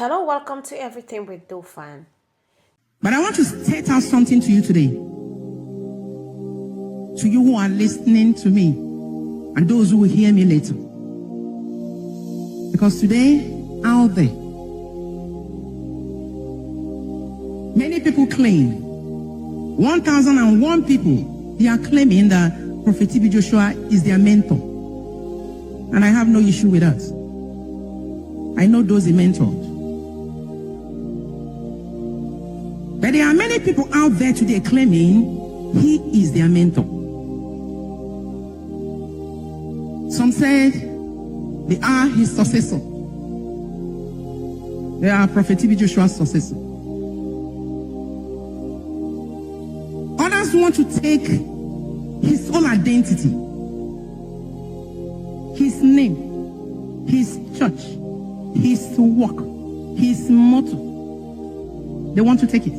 Hello, welcome to Everything with Dofan. But I want to state out something to you today. To you who are listening to me and those who will hear me later. Because today, out there, many people claim, 1,001 people, they are claiming that Prophet TB Joshua is their mentor. And I have no issue with that. I know those he mentored. But there are many people out there today claiming he is their mentor. Some said they are his successor. They are Prophet TB Joshua's successor. Others want to take his own identity, his name, his church, his work, his motto. They want to take it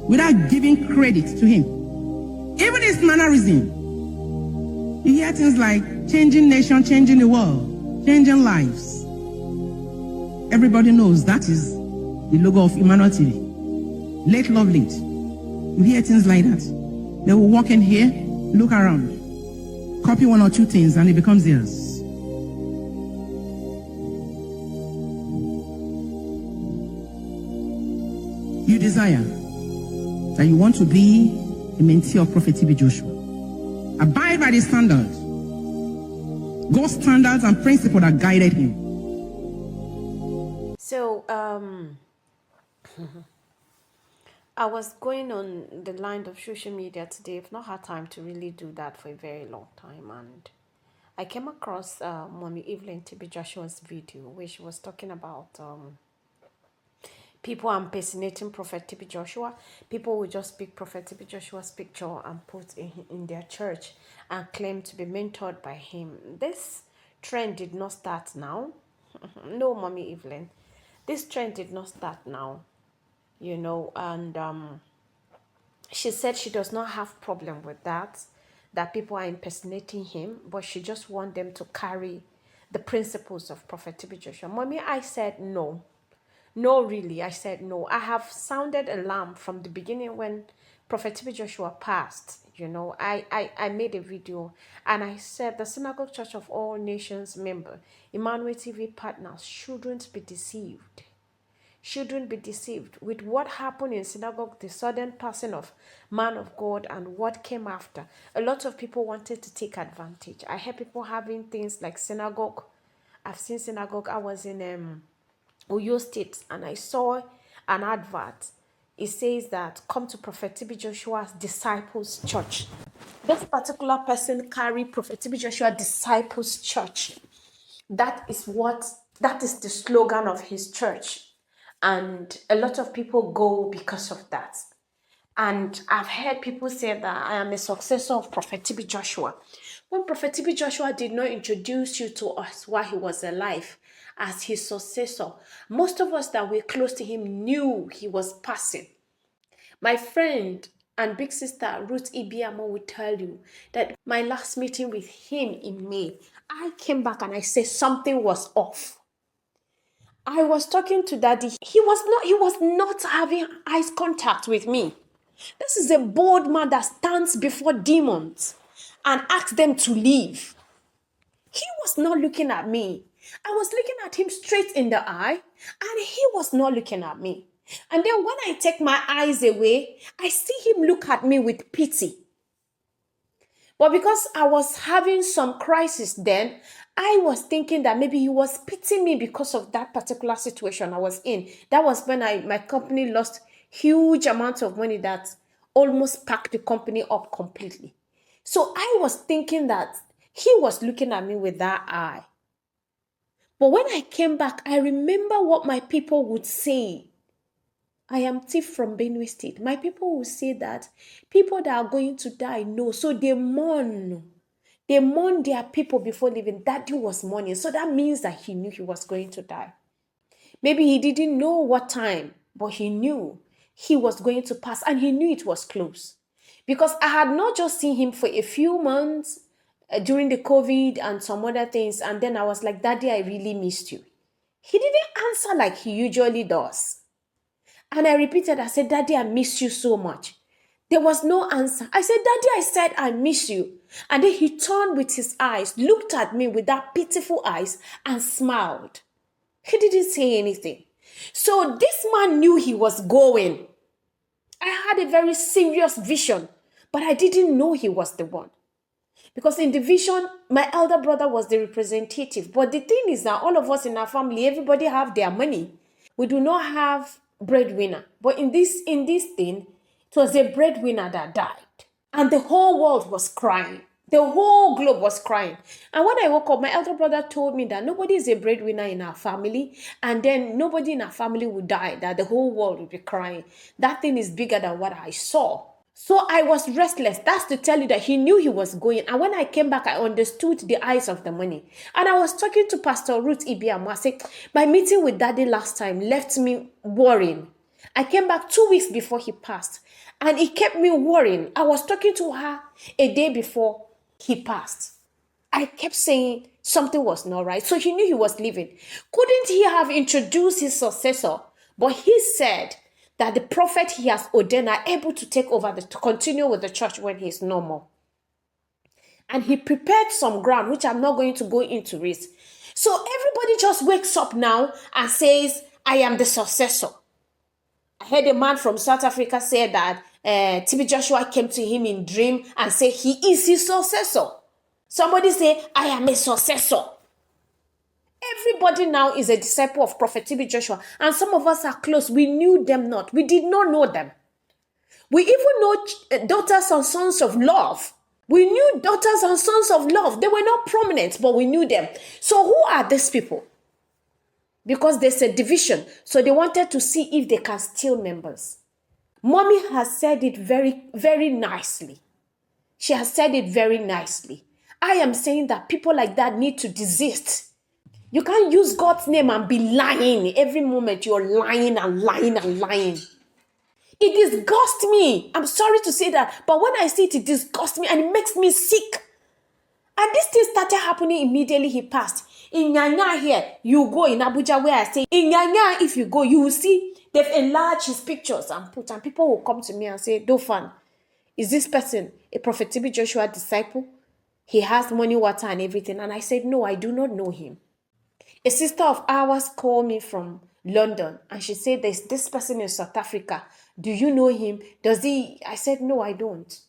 without giving credit to him. Even his mannerism. You hear things like changing nation, changing the world, changing lives. Everybody knows that is the logo of Emmanuel TV. Late, love, late. You hear things like that. They will walk in here, look around, copy one or two things, and it becomes theirs. You desire that you want to be a mentee of Prophet TB Joshua. Abide by the standards, God's standards and principles that guided him. So, I was going on the line of social media today. I've not had time to really do that for a very long time, and I came across Mommy Evelyn TB Joshua's video where she was talking about people impersonating Prophet TB Joshua. People will just pick Prophet TB Joshua's picture and put in their church and claim to be mentored by him. This trend did not start now. No, Mommy Evelyn. This trend did not start now, you know, and she said she does not have problem with that people are impersonating him, but she just want them to carry the principles of Prophet TB Joshua. Mommy, I said no. No, really, I said no. I have sounded alarm from the beginning when Prophet TB Joshua passed. You know, I made a video and I said the Synagogue Church of All Nations member, Emmanuel TV partners shouldn't be deceived. Shouldn't be deceived with what happened in synagogue, the sudden passing of man of God and what came after. A lot of people wanted to take advantage. I heard people having things like synagogue. I've seen synagogue. I was in Oyo State and I saw an advert. It says that come to Prophet TB Joshua's disciples church. This particular person carry Prophet TB Joshua disciples church. That is the slogan of his church. And a lot of people go because of that. And I've heard people say that I am a successor of Prophet TB Joshua. When Prophet TB Joshua did not introduce you to us while he was alive as his successor, most of us that were close to him knew he was passing. My friend and big sister Ruth Ibiamo will tell you that my last meeting with him in May, I came back and I said something was off. I was talking to Daddy. He was not having eye contact with me. This is a bold man that stands before demons and asks them to leave. He was not looking at me. I was looking at him straight in the eye, and he was not looking at me. And then when I take my eyes away, I see him look at me with pity. But because I was having some crisis then, I was thinking that maybe he was pitying me because of that particular situation I was in. That was when my company lost huge amounts of money that almost packed the company up completely. So I was thinking that he was looking at me with that eye. But when I came back, I remember what my people would say. I am thief from Benue State. My people will say that people that are going to die know. So they mourn. They mourn their people before leaving. Daddy was mourning. So that means that he knew he was going to die. Maybe he didn't know what time, but he knew he was going to pass and he knew it was close. Because I had not just seen him for a few months, during the COVID and some other things. And then I was like, Daddy, I really missed you. He didn't answer like he usually does. And I repeated, I said, Daddy, I miss you so much. There was no answer. I said, Daddy, I said, I miss you. And then he turned with his eyes, looked at me with that pitiful eyes and smiled. He didn't say anything. So this man knew he was going. I had a very serious vision, but I didn't know he was the one. Because in the vision, my elder brother was the representative. But the thing is that all of us in our family, everybody have their money. We do not have breadwinner. But in this thing, it was a breadwinner that died. And the whole world was crying. The whole globe was crying. And when I woke up, my elder brother told me that nobody is a breadwinner in our family. And then nobody in our family would die, that the whole world would be crying. That thing is bigger than what I saw. So I was restless. That's to tell you that he knew he was going. And when I came back, I understood the eyes of the money. And I was talking to Pastor Ruth Ibiamu. I said, my meeting with Daddy last time left me worrying. I came back 2 weeks before he passed. And it kept me worrying. I was talking to her a day before he passed. I kept saying something was not right. So he knew he was leaving. Couldn't he have introduced his successor? But he said that the prophet he has ordained are able to take over, to continue with the church when he's no more. And he prepared some ground, which I'm not going to go into it. So everybody just wakes up now and says, I am the successor. I heard a man from South Africa say that TB Joshua came to him in dream and said he is his successor. Somebody say, I am a successor. Everybody now is a disciple of Prophet TB Joshua. And some of us are close. We knew them not. We did not know them. We even know daughters and sons of love. We knew daughters and sons of love. They were not prominent, but we knew them. So who are these people? Because there's a division. So they wanted to see if they can steal members. Mommy has said it very, very nicely. She has said it very nicely. I am saying that people like that need to desist. You can't use God's name and be lying. Every moment you're lying and lying and lying. It disgusts me. I'm sorry to say that. But when I see it, it disgusts me and it makes me sick. And this thing started happening immediately he passed. In Nyanya here, you go in Abuja where I say, in Nyanya, if you go, you will see they've enlarged his pictures and put, and people will come to me and say, Dofan, is this person a Prophet TB Joshua disciple? He has money, water, and everything. And I said, no, I do not know him. A sister of ours called me from London and she said, there's this person in South Africa. Do you know him? Does he? I said, no, I don't.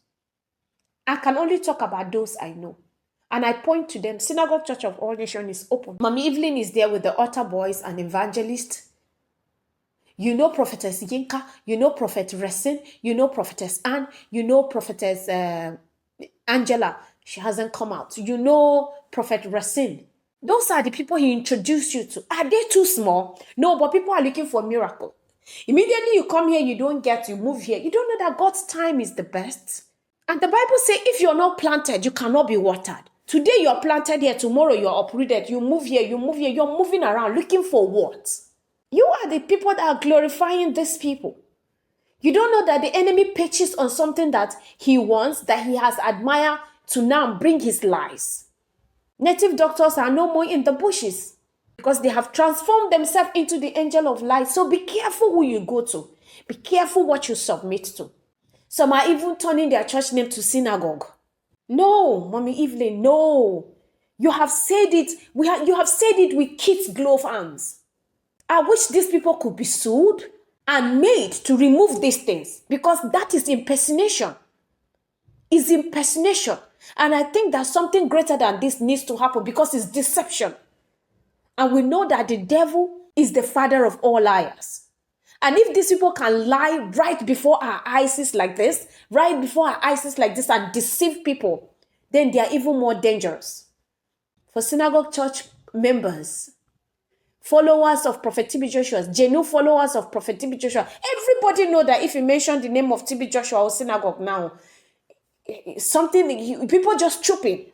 I can only talk about those I know. And I point to them. Synagogue Church of All Nations is open. Mommy Evelyn is there with the altar boys and evangelists. You know Prophetess Yinka. You know Prophet Resin. You know Prophetess Anne. You know Prophetess Angela. She hasn't come out. You know Prophet Resin. Those are the people he introduced you to. Are they too small? No, but people are looking for a miracle. Immediately you come here, you don't get, you move here. You don't know that God's time is the best. And the Bible says if you're not planted, you cannot be watered. Today you're planted here, tomorrow you're uprooted. You move here, you're moving around looking for what? You are the people that are glorifying these people. You don't know that the enemy pitches on something that he wants, that he has admired to now bring his lies. Native doctors are no more in the bushes because they have transformed themselves into the angel of light. So be careful who you go to. Be careful what you submit to. Some are even turning their church name to synagogue. No, Mommy Evelyn, no. You have said it. You have said it with kids' glove hands. I wish these people could be sued and made to remove these things because that is impersonation. It's impersonation. And I think that something greater than this needs to happen because it's deception. And we know that the devil is the father of all liars. And if these people can lie right before our eyes like this, and deceive people, then they are even more dangerous. For synagogue church members, followers of Prophet TB Joshua, genuine followers of Prophet TB Joshua, everybody know that if you mention the name of TB Joshua or synagogue now, people just trooping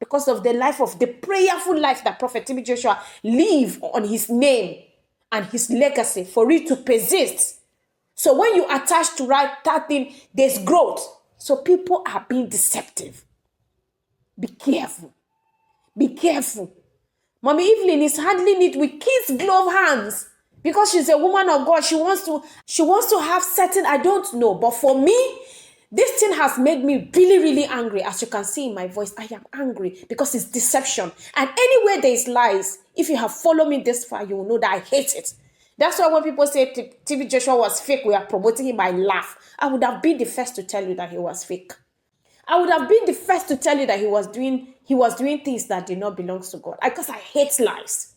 because of the prayerful life that Prophet TB Joshua live on his name and his legacy for it to persist. So when you attach to that thing, there's growth. So people are being deceptive. Be careful. Be careful. Mommy Evelyn is handling it with kids' glove hands because she's a woman of God. She wants to have certain, I don't know. But for me, this thing has made me really, really angry. As you can see in my voice, I am angry because it's deception. And anywhere there is lies, if you have followed me this far, you will know that I hate it. That's why when people say TB Joshua was fake, we are promoting him, I laugh. I would have been the first to tell you that he was fake. I would have been the first to tell you that he was doing things that did not belong to God. Because I hate lies.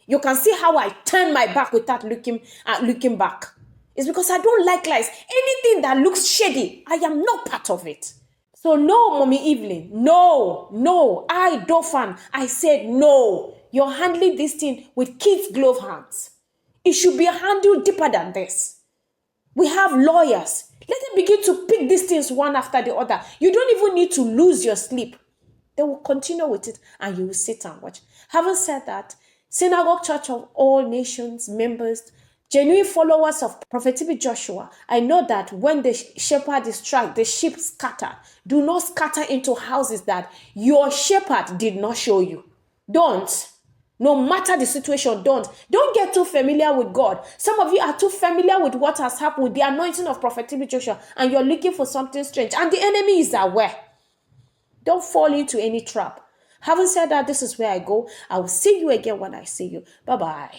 You can see how I turn my back without looking back. It's because I don't like lies. Anything that looks shady, I am not part of it. So no, Mommy Evelyn, no, I, Dofan, I said no. You're handling this thing with kids' glove hands. It should be handled deeper than this. We have lawyers. Let them begin to pick these things one after the other. You don't even need to lose your sleep. They will continue with it and you will sit and watch. Having said that, Synagogue Church of All Nations members, genuine followers of Prophet TB Joshua, I know that when the shepherd is struck, the sheep scatter. Do not scatter into houses that your shepherd did not show you. Don't. No matter the situation, don't get too familiar with God. Some of you are too familiar with what has happened with the anointing of Prophet TB Joshua, and you're looking for something strange, and the enemy is aware. Don't fall into any trap. Having said that, this is where I go. I will see you again when I see you. Bye-bye.